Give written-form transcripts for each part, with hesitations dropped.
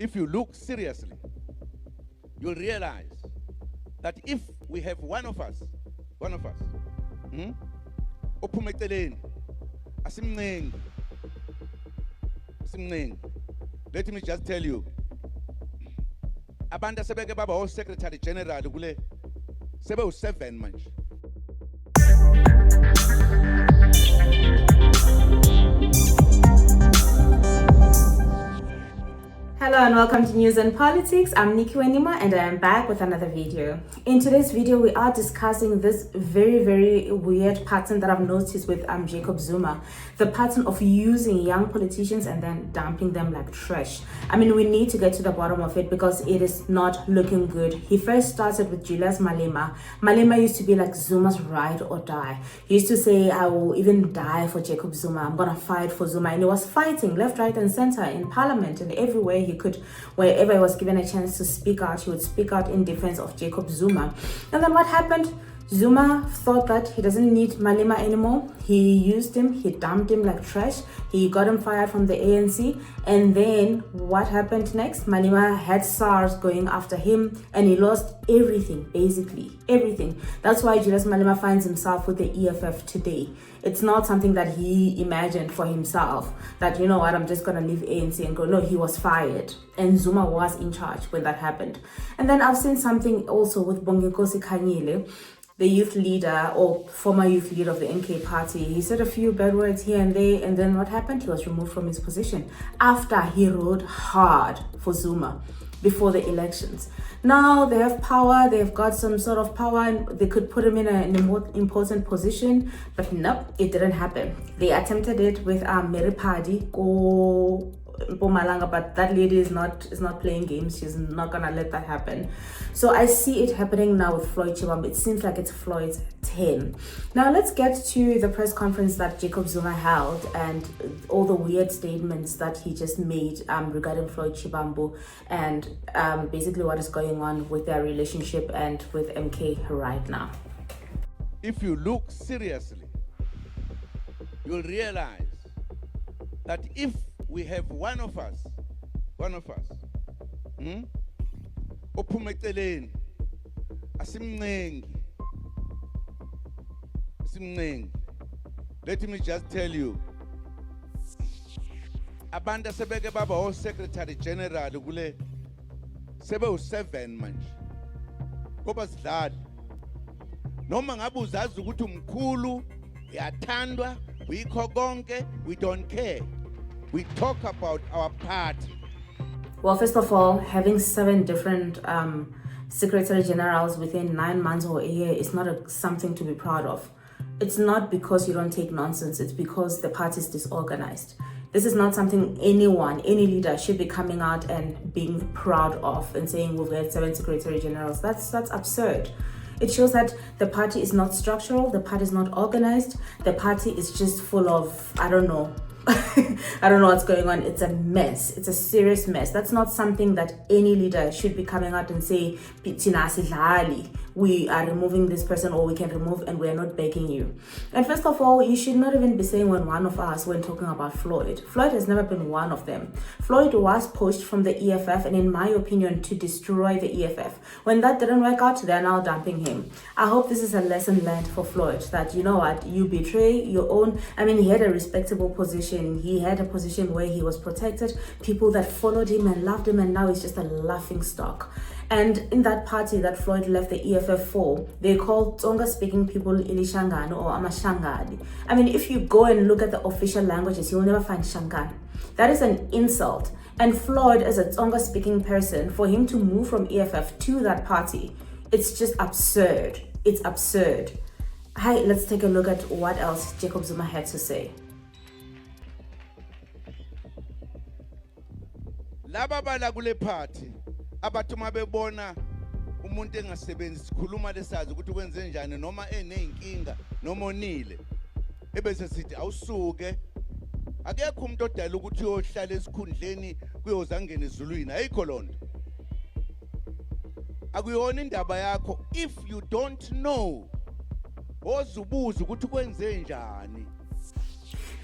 If you look seriously, you'll realize that if we have one of us, ophume eceleni, asimncengi. Let me just tell you, abantu asebeke baba o-Secretary General kule sebe u-7 manje. Hello and welcome to News and Politics. I'm Nikki Wenima and I am back with another video. In today's video, we are discussing this very weird pattern that I've noticed with Jacob Zuma. The pattern of using young politicians and then dumping them like trash. I mean, we need to get to the bottom of it because it is not looking good. He first started with Julius Malema. Malema used to be like Zuma's ride or die. He used to say, I will even die for Jacob Zuma. I'm gonna fight for Zuma. And he was fighting left, right and center in parliament and everywhere he could. Wherever he was given a chance to speak out, he would speak out in defense of Jacob Zuma. And then what happened? Zuma thought that he doesn't need Malema anymore. He used him, he dumped him like trash. He got him fired from the ANC. And then what happened next? Malema had SARS going after him and he lost everything, basically. Everything. That's why Julius Malema finds himself with the EFF today. It's not something that he imagined for himself, that, you know what, I'm just going to leave ANC and go. No, he was fired. And Zuma was in charge when that happened. And then I've seen something also with Bonginkosi Khanyile, the youth leader or former youth leader of the NK party. He said a few bad words here and there, and then what happened? He was removed from his position after he rode hard for Zuma before the elections. Now they have power, they've got some sort of power, and they could put him in a more important position, but nope, it didn't happen. They attempted it with Mary Padi, but that lady is not playing games. She's not gonna let that happen. So I see it happening now with Floyd Shivambu. It seems like it's Floyd's 10. Now let's get to the press conference that Jacob Zuma held and all the weird statements that he just made regarding Floyd Shivambu and basically what is going on with their relationship and with MK right now. If you look seriously, you'll realize that if we have one of us, ophume eceleni, asimncengi. Let me just tell you, abantu asebeke baba o-Secretary General kule sebe u-7 manje. Ngoba sidlala. Noma ngabe uzazi ukuthi umkhulu, uyathandwa, uyikho konke, we don't care. We talk about our party. Well, first of all, having 7 different secretary generals within 9 months or a year is not something to be proud of. It's not because you don't take nonsense. It's because the party is disorganized. This is not something any leader should be coming out and being proud of and saying we've had 7 secretary generals. That's absurd. It shows that the party is not structural. The party is not organized. The party is just full of, I don't know. I don't know what's going on. It's a mess. It's a serious mess. That's not something that any leader should be coming out and say, we are removing this person, or we can remove and we are not begging you. And first of all, you should not even be saying one of us when talking about Floyd. Floyd has never been one of them. Floyd was pushed from the EFF, and in my opinion, to destroy the EFF. When that didn't work out, they're now dumping him. I hope this is a lesson learned for Floyd, that, you know what, you betray your own. I mean, he had a respectable position. He had a position where he was protected, people that followed him and loved him, and now he's just a laughing stock. And in that party that Floyd left the EFF for, they call Tonga-speaking people Ilishangano or Amashangani. I mean, if you go and look at the official languages, you'll never find Shangan. That is an insult. And Floyd, as a Tonga-speaking person, for him to move from EFF to that party, it's just absurd. It's absurd. Hi, let's take a look at what else Jacob Zuma had to say. Laba bala kule party abathi mabebona umuntu engasebenzi sikhuluma lesazi ukuthi kwenze njani noma enenkinga noma onile ebese sithi awusuke akekho umuntu odala ukuthi uyohlala esikhundleni kuyozangena ezulwini ayikho lonto akuyona indaba yakho if you don't know ozubuza ukuthi kwenze njani.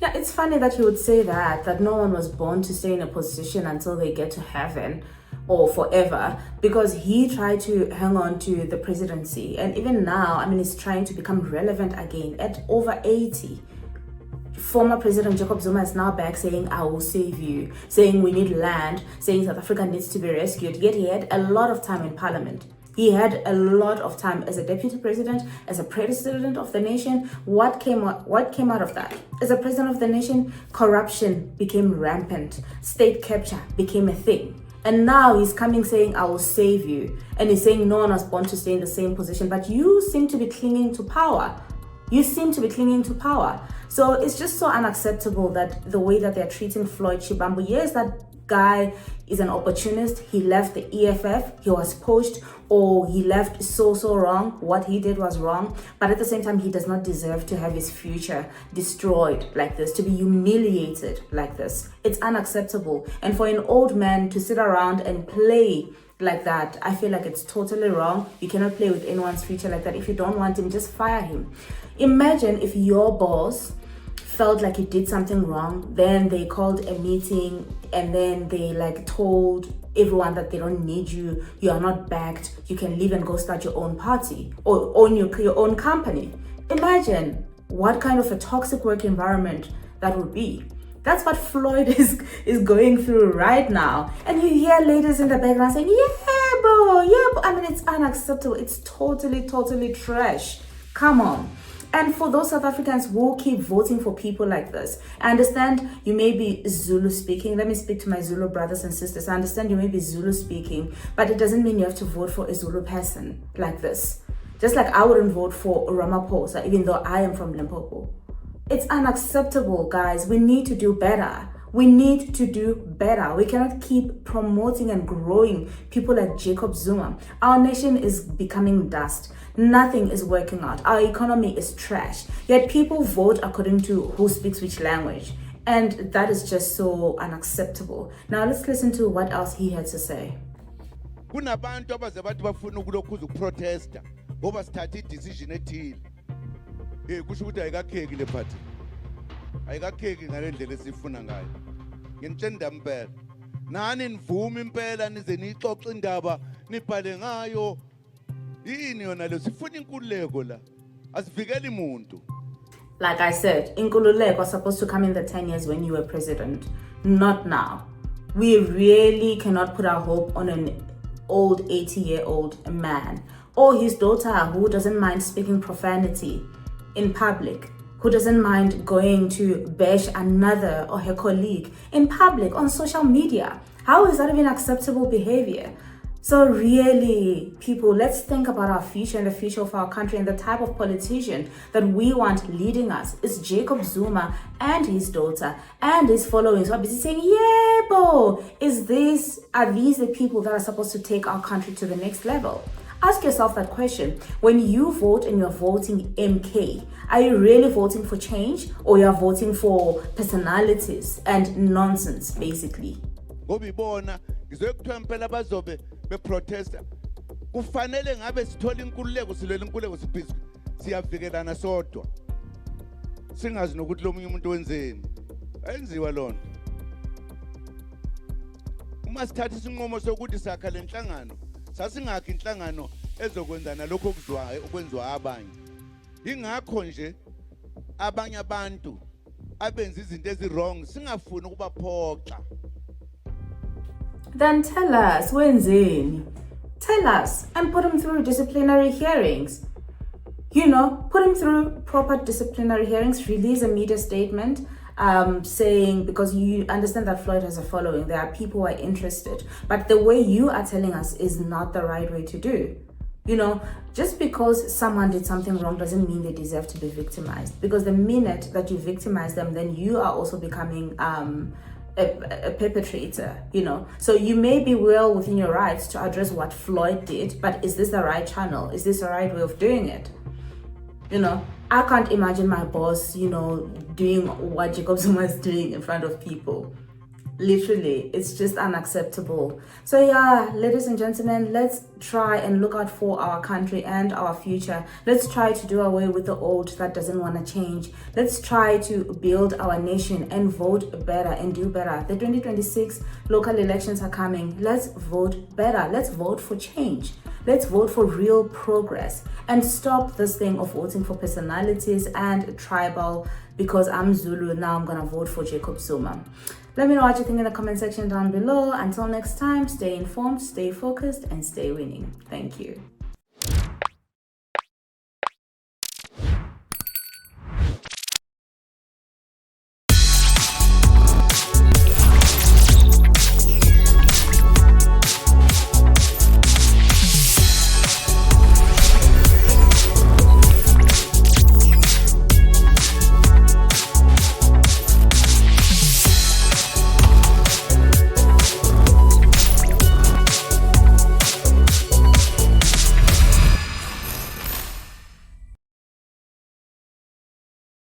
Yeah, it's funny that you would say that no one was born to stay in a position until they get to heaven or forever, because he tried to hang on to the presidency. And even now, I mean, he's trying to become relevant again at over 80. Former President Jacob Zuma is now back saying, I will save you, saying we need land, saying South Africa needs to be rescued. Yet he had a lot of time in parliament. He had a lot of time as a deputy president, as a president of the nation. What came out of that? As a president of the nation, corruption became rampant. State capture became a thing. And now he's coming saying, I will save you. And he's saying no one was born to stay in the same position. But you seem to be clinging to power. You seem to be clinging to power. So it's just so unacceptable that the way that they're treating Floyd Shivambu. Yes, that guy is an opportunist. He left the EFF, he was poached, or he left so wrong. What he did was wrong. But at the same time, he does not deserve to have his future destroyed like this, to be humiliated like this. It's unacceptable. And for an old man to sit around and play like that, I feel like it's totally wrong. You cannot play with anyone's future like that. If you don't want him, just fire him. Imagine if your boss felt like you did something wrong, then they called a meeting and then they like told everyone that they don't need you, you are not backed, you can leave and go start your own party or own your own company. Imagine what kind of a toxic work environment that would be. That's what Floyd is going through right now. And you hear ladies in the background saying, yeah, bro, yeah, bro. I mean, it's unacceptable. It's totally trash. Come on. And for those South Africans who keep voting for people like this, I understand you may be Zulu speaking. Let me speak to my Zulu brothers and sisters. I understand you may be Zulu speaking, but it doesn't mean you have to vote for a Zulu person like this. Just like I wouldn't vote for Ramaphosa, even though I am from Limpopo. It's unacceptable, guys. We need to do better. We need to do better. We cannot keep promoting and growing people like Jacob Zuma. Our nation is becoming dust. Nothing is working out. Our economy is trash. Yet people vote according to who speaks which language. And that is just so unacceptable. Now let's listen to what else he had to say. Kunabantu abaze bathi bafuna ukulokhuza ukuprotesta ngoba sithatha idecision ethile. Kusho ukuthi ayikakheki le party. Ayikakheki ngale ndlela esifuna ngayo. Ngentshenda impela. Nani nivuma impela nize nixoxe indaba nibhale ngayo. Yini yona lo sifuna inkululeko la. Asivikeli umuntu. Like I said, inkululeko was supposed to come in the 10 years when you were president, not now. We really cannot put our hope on an old 80-year-old man or his daughter who doesn't mind speaking profanity in public, who doesn't mind going to bash another or her colleague in public on social media. How is that even acceptable behavior? So really, people, let's think about our future and the future of our country, and the type of politician that we want leading us. It's Jacob Zuma and his daughter and his followers who are busy saying, yeah, bo, are these the people that are supposed to take our country to the next level? Ask yourself that question. When you vote and you're voting MK, are you really voting for change, or you're voting for personalities and nonsense, basically? Beprotesta kufanele ngabe sithola inkululeko silwela inkululeko siyavikelana sodwa singazi nokuthi lo munye umuntu wenzeni ayenziwa lonto uma sithatha isinqumo sokuthi sakha lenhlangano sasingakho inhlangano ezokwenzana lokho okwenziwa abanye ingakho nje abanye abantu abenza izinto ezirong singafuni ukubaphoxa. Then tell us, wenzeni? Tell us and put him through disciplinary hearings. You know, put him through proper disciplinary hearings, release a media statement saying, because you understand that Floyd has a following, there are people who are interested. But the way you are telling us is not the right way to do. You know, just because someone did something wrong doesn't mean they deserve to be victimized. Because the minute that you victimize them, then you are also becoming a perpetrator, you know. So you may be well within your rights to address what Floyd did, but is this the right channel? Is this the right way of doing it? You know, I can't imagine my boss, you know, doing what Jacob Zuma is doing in front of people. Literally, it's just unacceptable. So yeah, ladies and gentlemen, let's try and look out for our country and our future. Let's try to do away with the old that doesn't want to change. Let's try to build our nation and vote better and do better. The 2026 local elections are coming. Let's vote better. Let's vote for change. Let's vote for real progress and stop this thing of voting for personalities and tribal, because I'm Zulu, now I'm gonna vote for Jacob Zuma. Let me know what you think in the comment section down below. Until next time, stay informed, stay focused, and stay winning. Thank you.